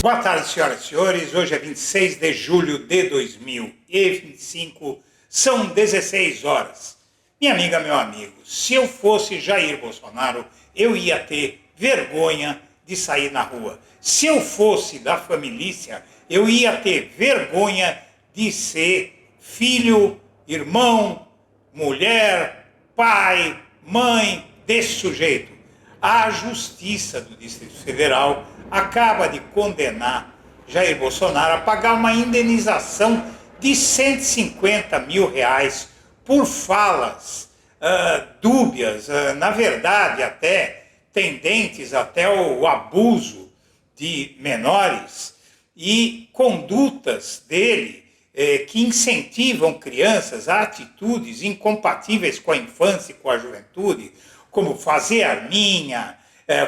Boa tarde, senhoras e senhores. Hoje é 26 de julho de 2025, são 16 horas. Minha amiga, meu amigo, se eu fosse Jair Bolsonaro, eu ia ter vergonha de sair na rua. Se eu fosse da família, eu ia ter vergonha de ser filho, irmão, mulher, pai, mãe desse sujeito. A Justiça do Distrito Federal acaba de condenar Jair Bolsonaro a pagar uma indenização de R$150 mil por falas dúbias, na verdade até tendentes até ao abuso de menores e condutas dele que incentivam crianças a atitudes incompatíveis com a infância e com a juventude, como fazer arminha,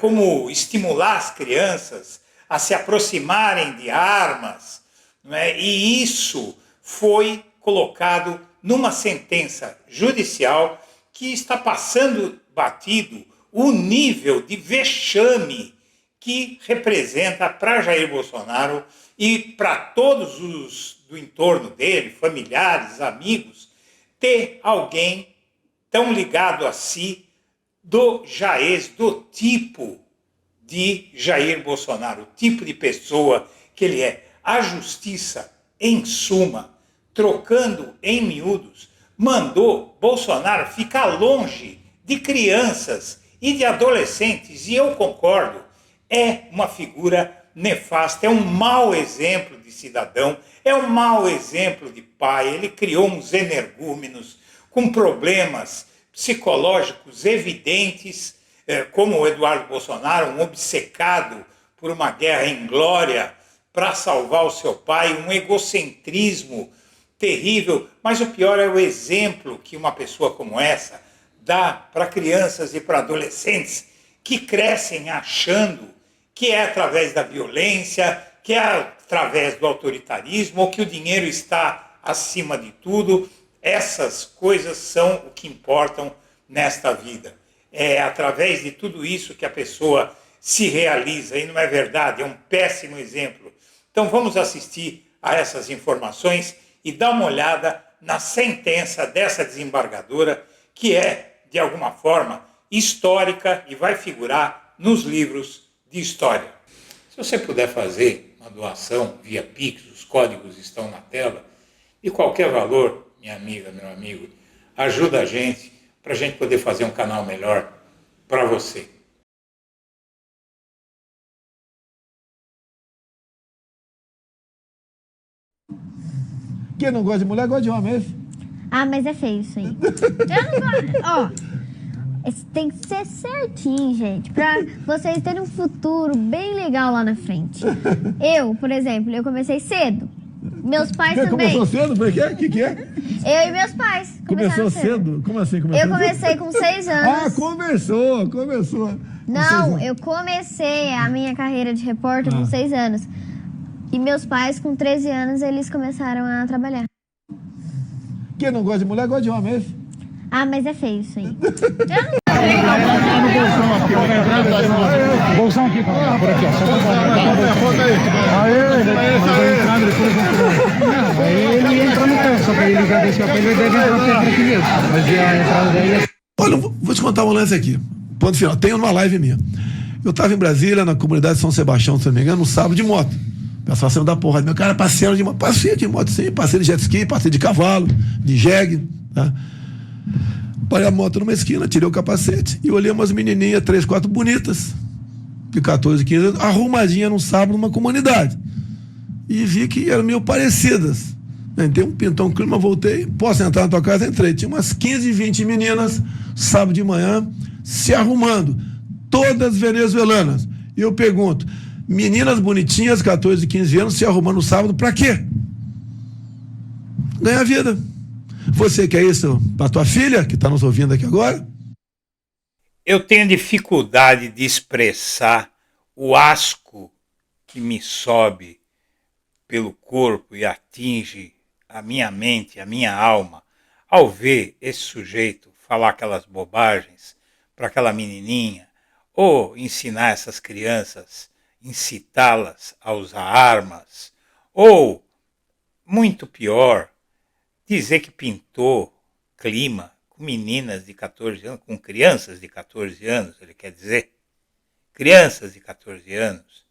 como estimular as crianças a se aproximarem de armas, né? E isso foi colocado numa sentença judicial que está passando batido o nível de vexame que representa para Jair Bolsonaro e para todos os do entorno dele, familiares, amigos, ter alguém tão ligado a si do tipo de Jair Bolsonaro, o tipo de pessoa que ele é. A justiça, em suma, trocando em miúdos, mandou Bolsonaro ficar longe de crianças e de adolescentes, e eu concordo, é uma figura nefasta, é um mau exemplo de cidadão, é um mau exemplo de pai. Ele criou uns energúmenos com problemas psicológicos evidentes, como o Eduardo Bolsonaro, um obcecado por uma guerra inglória para salvar o seu pai, um egocentrismo terrível, mas o pior é o exemplo que uma pessoa como essa dá para crianças e para adolescentes que crescem achando que é através da violência, que é através do autoritarismo, ou que o dinheiro está acima de tudo. Essas coisas são o que importam nesta vida. É através de tudo isso que a pessoa se realiza, e não é verdade, é um péssimo exemplo. Então vamos assistir a essas informações e dar uma olhada na sentença dessa desembargadora, que é, de alguma forma, histórica e vai figurar nos livros de história. Se você puder fazer uma doação via Pix, os códigos estão na tela, e qualquer valor, minha amiga, meu amigo, ajuda a gente para a gente poder fazer um canal melhor para você. Quem não gosta de mulher, gosta de homem, é isso? Ah, mas é feio isso aí. Eu não gosto. Ó, tem que ser certinho, gente, pra vocês terem um futuro bem legal lá na frente. Eu, por exemplo, eu comecei cedo. Meus pais Você também. começou cedo? Por quê? O que é? Eu e meus pais. Começou cedo? Como assim? Eu comecei com 6 anos. Ah, começou. Não, eu comecei a minha carreira de repórter com 6 anos. E meus pais, com 13 anos, eles começaram a trabalhar. Quem não gosta de mulher, gosta de homem, é isso? Ah, mas é feio isso aí. Eu não bolsão aqui, por aqui, ó. Aí ele entra no canto, só que ele já desceu pra ele deve entrar aqui mesmo. Mas a entrada daí é... Olha, vou te contar um lance aqui. Ponto final. Tem uma live minha. Eu estava em Brasília, na comunidade de São Sebastião, se não me engano, no sábado de moto. O pessoal saiu da porra. Meu cara passeando de moto. Passei de moto, sim. Passei de jet ski, passei de cavalo, de jegue, tá? Parei a moto numa esquina, tirei o capacete e olhei umas menininhas, 3, 4 bonitas, de 14, 15 anos, arrumadinhas num sábado numa comunidade. E vi que eram meio parecidas. Entrei pintou um clima, voltei. Posso entrar na tua casa? Entrei. Tinha umas 15, 20 meninas, sábado de manhã, se arrumando. Todas venezuelanas. E eu pergunto, meninas bonitinhas, 14, 15 anos, se arrumando no sábado, pra quê? Ganhar vida. Você quer isso para tua filha, que está nos ouvindo aqui agora? Eu tenho dificuldade de expressar o asco que me sobe pelo corpo e atinge a minha mente, a minha alma, ao ver esse sujeito falar aquelas bobagens para aquela menininha, ou ensinar essas crianças incitá-las a usar armas, ou, muito pior, dizer que pintou clima com meninas de 14 anos, com crianças de 14 anos, ele quer dizer, crianças de 14 anos.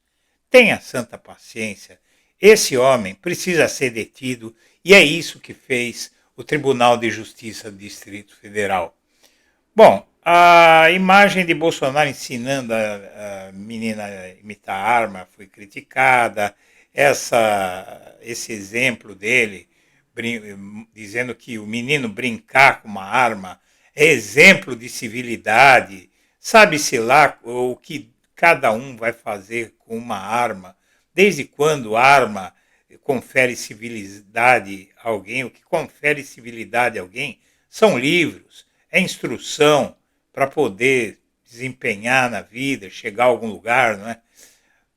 Tenha santa paciência, esse homem precisa ser detido e é isso que fez o Tribunal de Justiça do Distrito Federal. Bom, a imagem de Bolsonaro ensinando a menina a imitar arma foi criticada, esse exemplo dele dizendo que o menino brincar com uma arma é exemplo de civilidade, sabe-se lá o que cada um vai fazer com uma arma, desde quando arma confere civilidade a alguém, o que confere civilidade a alguém são livros, é instrução para poder desempenhar na vida, chegar a algum lugar, não é?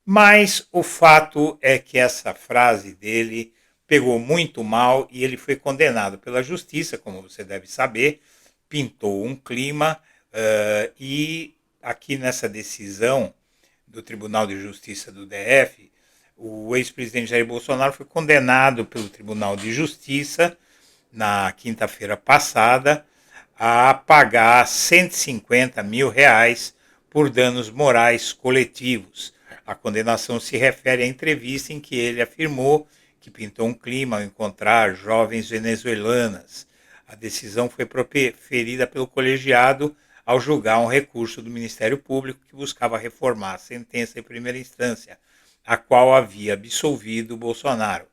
Mas o fato é que essa frase dele pegou muito mal e ele foi condenado pela justiça, como você deve saber, pintou um clima e aqui nessa decisão do Tribunal de Justiça do DF, o ex-presidente Jair Bolsonaro foi condenado pelo Tribunal de Justiça na quinta-feira passada a pagar R$150 mil por danos morais coletivos. A condenação se refere à entrevista em que ele afirmou que pintou um clima ao encontrar jovens venezuelanas. A decisão foi proferida pelo colegiado ao julgar um recurso do Ministério Público que buscava reformar a sentença em primeira instância, a qual havia absolvido Bolsonaro.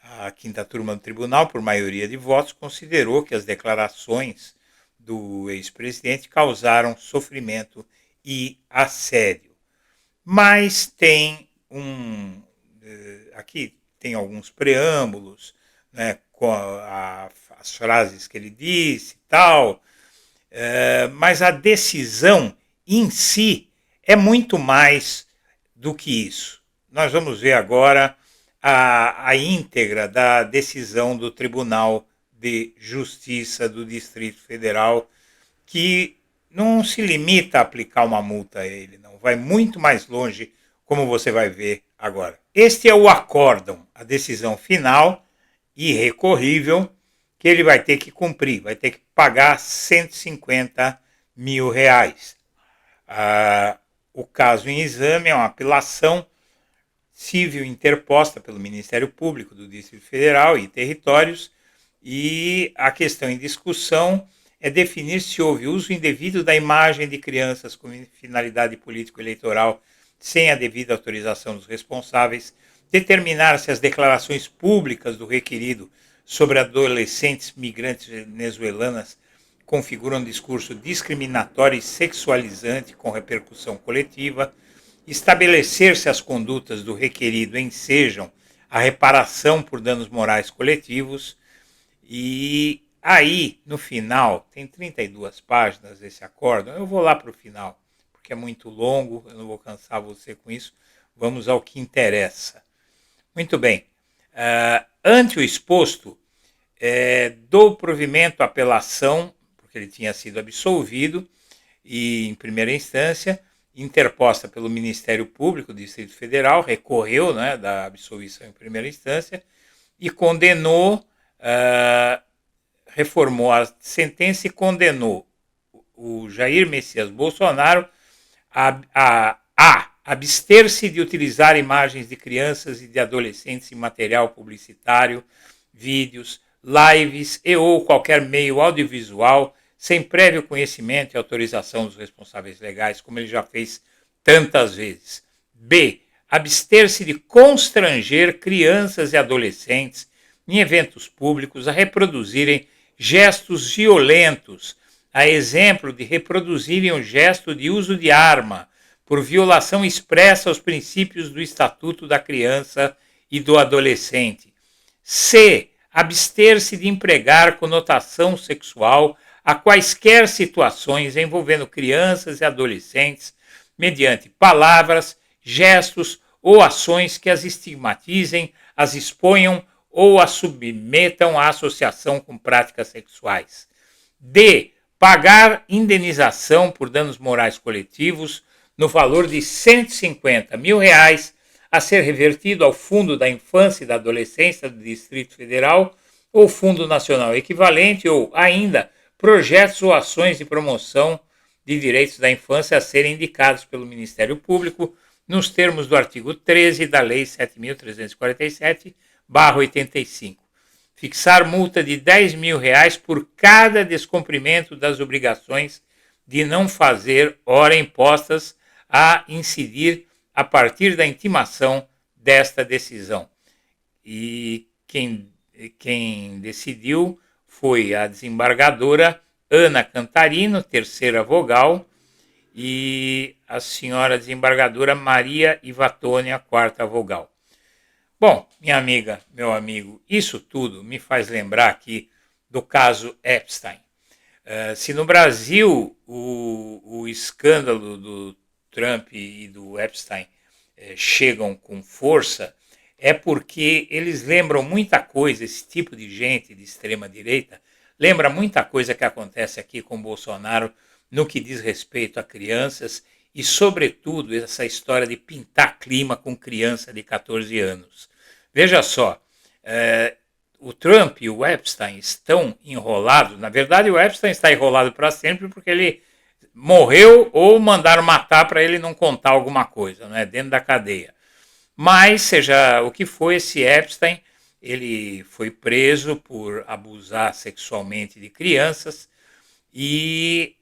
A quinta turma do tribunal, por maioria de votos, considerou que as declarações do ex-presidente causaram sofrimento e assédio. Mas tem aqui tem alguns preâmbulos, né, com as frases que ele disse e tal, mas a decisão em si é muito mais do que isso. Nós vamos ver agora a íntegra da decisão do Tribunal de Justiça do Distrito Federal, que não se limita a aplicar uma multa a ele, não. Vai muito mais longe, como você vai ver agora. Este é o acórdão, a decisão final, irrecorrível, que ele vai ter que cumprir, vai ter que pagar R$150 mil. O caso em exame é uma apelação civil interposta pelo Ministério Público do Distrito Federal e Territórios, e a questão em discussão é definir se houve uso indevido da imagem de crianças com finalidade político-eleitoral sem a devida autorização dos responsáveis, determinar se as declarações públicas do requerido sobre adolescentes migrantes venezuelanas configuram um discurso discriminatório e sexualizante com repercussão coletiva, estabelecer se as condutas do requerido ensejam a reparação por danos morais coletivos. E aí, no final, tem 32 páginas esse acórdão. Eu vou lá para o final, porque é muito longo, eu não vou cansar você com isso. Vamos ao que interessa. Muito bem. Ante o exposto, dou provimento à apelação, porque ele tinha sido absolvido, e em primeira instância, interposta pelo Ministério Público do Distrito Federal, recorreu, né, da absolvição em primeira instância, e condenou, reformou a sentença e condenou o Jair Messias Bolsonaro a abster-se de utilizar imagens de crianças e de adolescentes em material publicitário, vídeos, lives e ou qualquer meio audiovisual sem prévio conhecimento e autorização dos responsáveis legais, como ele já fez tantas vezes. B. Abster-se de constranger crianças e adolescentes em eventos públicos a reproduzirem gestos violentos, a exemplo de reproduzirem o gesto de uso de arma, por violação expressa aos princípios do Estatuto da Criança e do Adolescente. C. Abster-se de empregar conotação sexual a quaisquer situações envolvendo crianças e adolescentes, mediante palavras, gestos ou ações que as estigmatizem, as exponham ou as submetam à associação com práticas sexuais. D. Pagar indenização por danos morais coletivos no valor de R$150 mil, a ser revertido ao Fundo da Infância e da Adolescência do Distrito Federal ou Fundo Nacional equivalente, ou ainda projetos ou ações de promoção de direitos da infância a serem indicados pelo Ministério Público nos termos do artigo 13 da Lei 7.347/85. Fixar multa de R$10 mil por cada descumprimento das obrigações de não fazer hora impostas a incidir a partir da intimação desta decisão. E quem decidiu foi a desembargadora Ana Cantarino, terceira vogal, e a senhora desembargadora Maria Ivatônia, quarta vogal. Bom, minha amiga, meu amigo, isso tudo me faz lembrar aqui do caso Epstein. Se no Brasil o escândalo do Trump e do Epstein chegam com força, é porque eles lembram muita coisa, esse tipo de gente de extrema-direita, lembra muita coisa que acontece aqui com Bolsonaro no que diz respeito a crianças e, sobretudo, essa história de pintar clima com criança de 14 anos. Veja só, o Trump e o Epstein estão enrolados. Na verdade, o Epstein está enrolado para sempre porque ele morreu ou mandaram matar para ele não contar alguma coisa, né, dentro da cadeia. Mas, seja o que for, esse Epstein, ele foi preso por abusar sexualmente de crianças e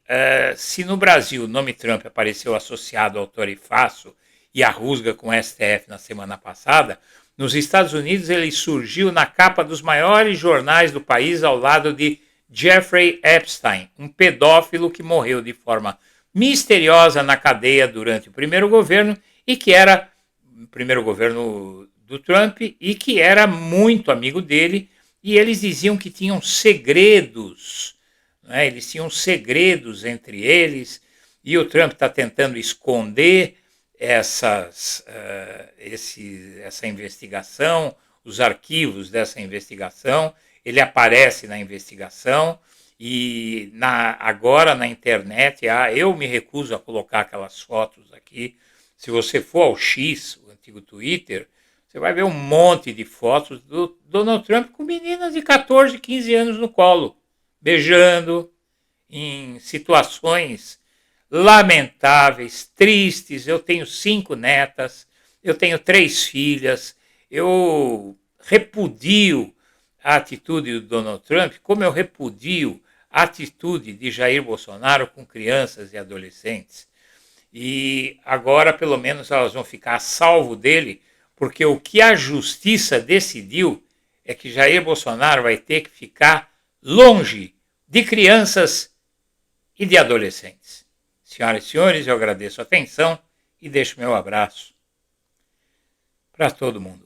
se no Brasil o nome Trump apareceu associado ao torifaço e à rusga com o STF na semana passada, nos Estados Unidos ele surgiu na capa dos maiores jornais do país ao lado de Jeffrey Epstein, um pedófilo que morreu de forma misteriosa na cadeia durante o primeiro governo e que era o primeiro governo do Trump e que era muito amigo dele, e eles diziam que tinham segredos, né? Eles tinham segredos entre eles, e o Trump está tentando esconder essa investigação, os arquivos dessa investigação. Ele aparece na investigação e agora na internet, eu me recuso a colocar aquelas fotos aqui. Se você for ao X, o antigo Twitter, você vai ver um monte de fotos do Donald Trump com meninas de 14, 15 anos no colo, beijando, em situações lamentáveis, tristes. Eu tenho 5 netas, eu tenho 3 filhas, eu repudio a atitude do Donald Trump, como eu repudio a atitude de Jair Bolsonaro com crianças e adolescentes. E agora, pelo menos, elas vão ficar a salvo dele, porque o que a justiça decidiu é que Jair Bolsonaro vai ter que ficar longe de crianças e de adolescentes. Senhoras e senhores, eu agradeço a atenção e deixo meu abraço para todo mundo.